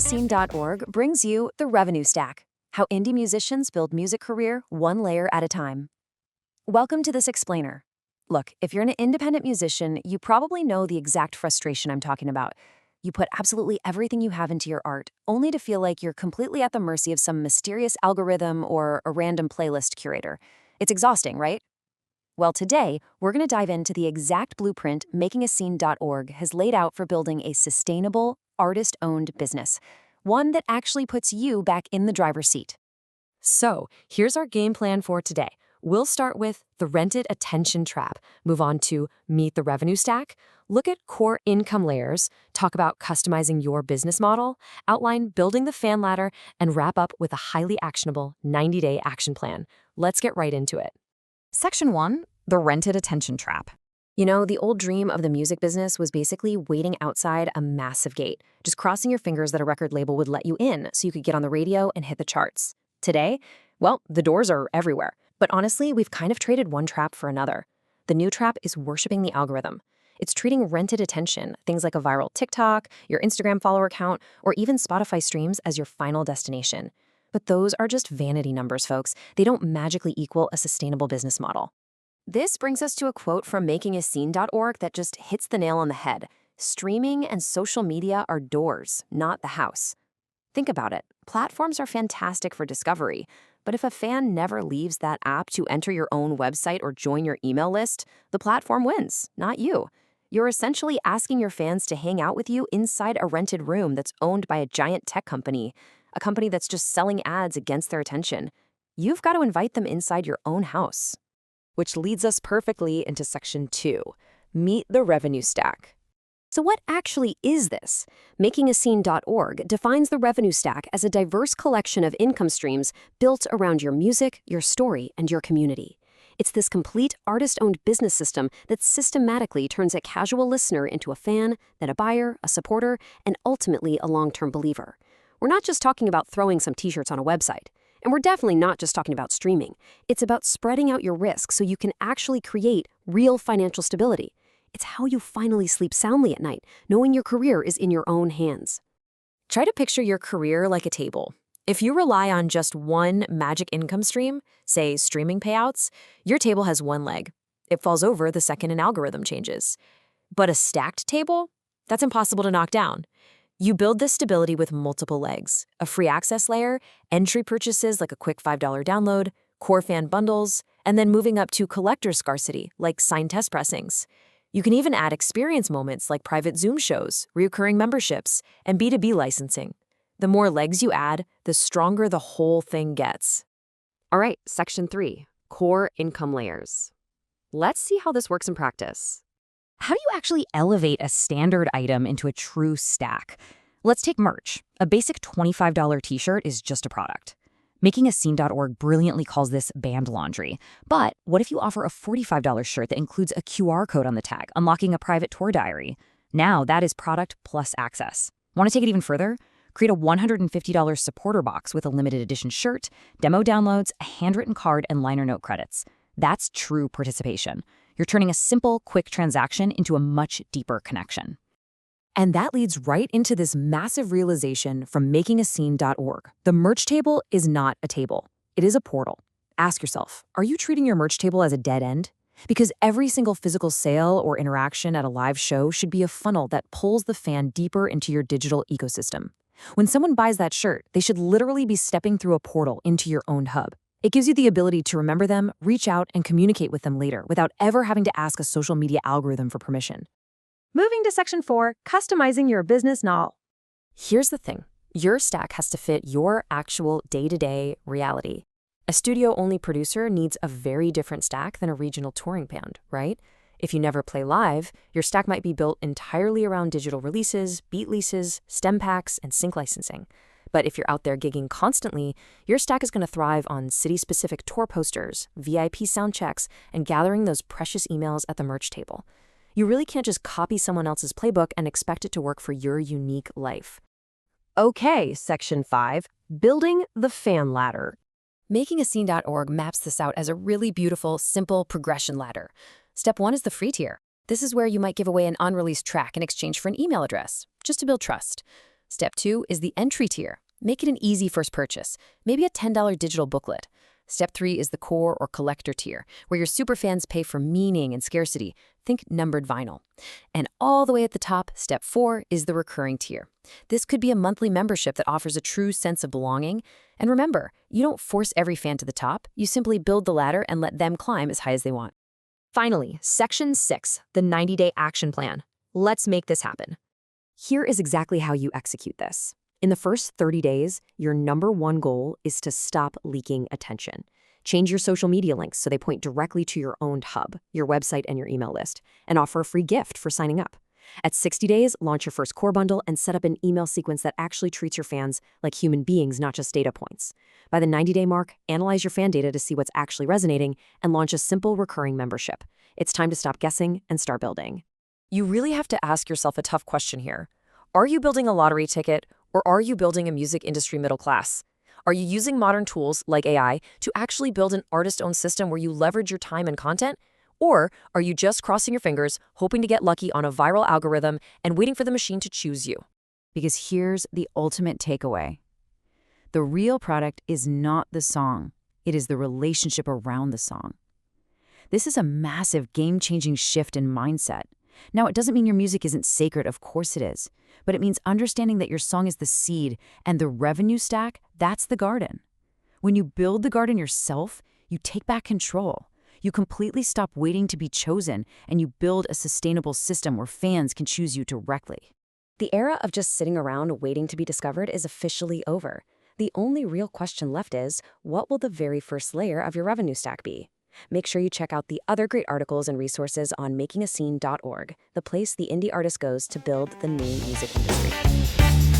MakingAScene.org brings you the Revenu Stack, how indie musicians build music career one layer at a time. Welcome to this explainer. Look, if you're an independent musician, you probably know the exact frustration I'm talking about. You put absolutely everything you have into your art, only to feel like you're completely at the mercy of some mysterious algorithm or a random playlist curator. It's exhausting, right? Well, today, we're going to dive into the exact blueprint MakingAScene.org has laid out for building a sustainable, artist-owned business, one that actually puts you back in the driver's seat. So, here's our game plan for today. We'll start with the rented attention trap, move on to meet the revenue stack, look at core income layers, talk about customizing your business model, outline building the fan ladder, and wrap up with a highly actionable 90-day action plan. Let's get right into it. Section 1, the rented attention trap. You know, the old dream of the music business was basically waiting outside a massive gate, just crossing your fingers that a record label would let you in so you could get on the radio and hit the charts. Today, well, the doors are everywhere. But honestly, we've kind of traded one trap for another. The new trap is worshiping the algorithm. It's treating rented attention, things like a viral TikTok, your Instagram follower count, or even Spotify streams as your final destination. But those are just vanity numbers, folks. They don't magically equal a sustainable business model. This brings us to a quote from MakingAScene.org that just hits the nail on the head. Streaming and social media are doors, not the house. Think about it. Platforms are fantastic for discovery, but if a fan never leaves that app to enter your own website or join your email list, the platform wins, not you. You're essentially asking your fans to hang out with you inside a rented room that's owned by a giant tech company, a company that's just selling ads against their attention. You've got to invite them inside your own house. Which leads us perfectly into Section 2, meet the revenue stack. So what actually is this? MakingAScene.org defines the revenue stack as a diverse collection of income streams built around your music, your story, and your community. It's this complete artist-owned business system that systematically turns a casual listener into a fan, then a buyer, a supporter, and ultimately a long-term believer. We're not just talking about throwing some t-shirts on a website. And we're definitely not just talking about streaming. It's about spreading out your risk so you can actually create real financial stability. It's how you finally sleep soundly at night, knowing your career is in your own hands. Try to picture your career like a table. If you rely on just one magic income stream, say streaming payouts, your table has one leg. It falls over the second an algorithm changes. But a stacked table? That's impossible to knock down. You build this stability with multiple legs, a free access layer, entry purchases like a quick $5 download, core fan bundles, and then moving up to collector scarcity like signed test pressings. You can even add experience moments like private Zoom shows, recurring memberships, and B2B licensing. The more legs you add, the stronger the whole thing gets. All right, Section 3, core income layers. Let's see how this works in practice. How do you actually elevate a standard item into a true stack? Let's take merch. A basic $25 t-shirt is just a product. MakingAScene.org brilliantly calls this band laundry. But what if you offer a $45 shirt that includes a QR code on the tag, unlocking a private tour diary? Now that is product plus access. Want to take it even further? Create a $150 supporter box with a limited edition shirt, demo downloads, a handwritten card, and liner note credits. That's true participation. You're turning a simple, quick transaction into a much deeper connection. And that leads right into this massive realization from MakingAScene.org. The merch table is not a table. It is a portal. Ask yourself, are you treating your merch table as a dead end? Because every single physical sale or interaction at a live show should be a funnel that pulls the fan deeper into your digital ecosystem. When someone buys that shirt, they should literally be stepping through a portal into your own hub. It gives you the ability to remember them, reach out, and communicate with them later without ever having to ask a social media algorithm for permission. Moving to Section 4, customizing your business model. Here's the thing. Your stack has to fit your actual day-to-day reality. A studio-only producer needs a very different stack than a regional touring band, right? If you never play live, your stack might be built entirely around digital releases, beat leases, stem packs, and sync licensing. But if you're out there gigging constantly, your stack is going to thrive on city-specific tour posters, VIP sound checks, and gathering those precious emails at the merch table. You really can't just copy someone else's playbook and expect it to work for your unique life. Okay, Section 5, building the fan ladder. MakingAScene.org maps this out as a really beautiful, simple progression ladder. Step 1 is the free tier. This is where you might give away an unreleased track in exchange for an email address, just to build trust. Step 2 is the entry tier. Make it an easy first purchase, maybe a $10 digital booklet. Step 3 is the core or collector tier, where your superfans pay for meaning and scarcity. Think numbered vinyl. And all the way at the top, step 4 is the recurring tier. This could be a monthly membership that offers a true sense of belonging. And remember, you don't force every fan to the top. You simply build the ladder and let them climb as high as they want. Finally, Section 6, the 90-day action plan. Let's make this happen. Here is exactly how you execute this. In the first 30 days, your number one goal is to stop leaking attention. Change your social media links so they point directly to your owned hub, your website, and your email list, and offer a free gift for signing up. At 60 days, launch your first core bundle and set up an email sequence that actually treats your fans like human beings, not just data points. By the 90-day mark, analyze your fan data to see what's actually resonating and launch a simple recurring membership. It's time to stop guessing and start building. You really have to ask yourself a tough question here. Are you building a lottery ticket, or are you building a music industry middle class? Are you using modern tools like AI to actually build an artist-owned system where you leverage your time and content? Or are you just crossing your fingers, hoping to get lucky on a viral algorithm and waiting for the machine to choose you? Because here's the ultimate takeaway. The real product is not the song. It is the relationship around the song. This is a massive game-changing shift in mindset. Now, it doesn't mean your music isn't sacred, of course it is, but it means understanding that your song is the seed and the revenue stack, that's the garden. When you build the garden yourself, you take back control. You completely stop waiting to be chosen, and you build a sustainable system where fans can choose you directly. The era of just sitting around waiting to be discovered is officially over. The only real question left is, what will the very first layer of your revenue stack be? Make sure you check out the other great articles and resources on makingascene.org, the place the indie artist goes to build the new music industry.